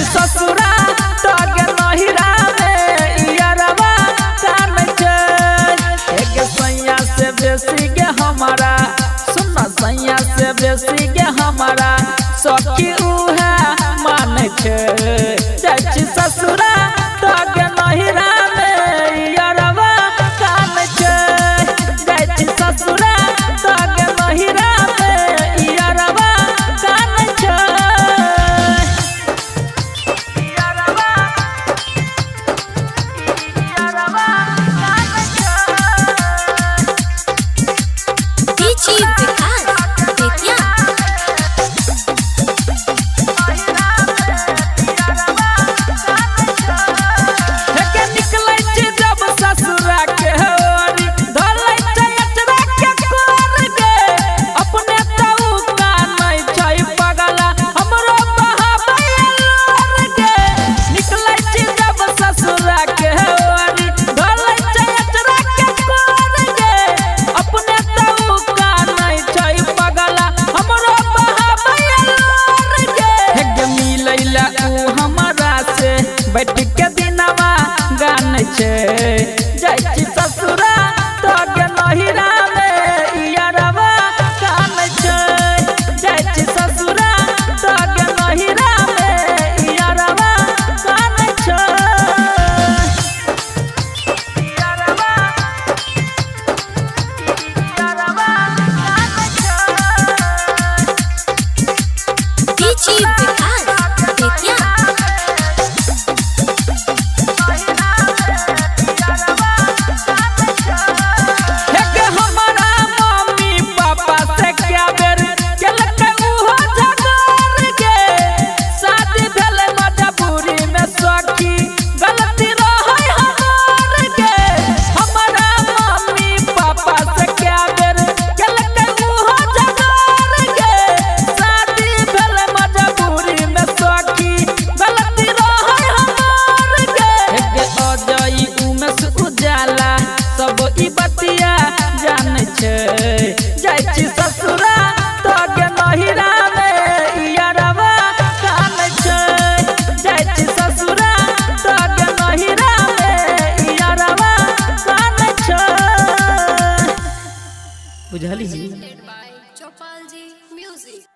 जाइछि ससुरा तगे नहिरा में यारवा कान छे एक सैया से बेसी गे हमारा सुनना सैया से बेसी गे हमारा सखी उहे माने छे जाइछि ससुरा तगे नहिरा में यारवा कान छे जाइछि ससुरा तगे नहिरा में यारवा कान छे बैठ के दिनवा गान छे जाइछि ससुरा तगे नहिरा में यारवा कान छे जाइछि ससुरा तगे नहिरा में यारवा कान छे यारवा कान छे डीजी विकास बेतिया सब ई बतिया जान छे जाइछि ससुरा तगे नहिरा में यारवा कान छे जाइछि ससुरा तगे नहिरा में यारवा कान छे बुझली चौपाल जी म्यूजिक।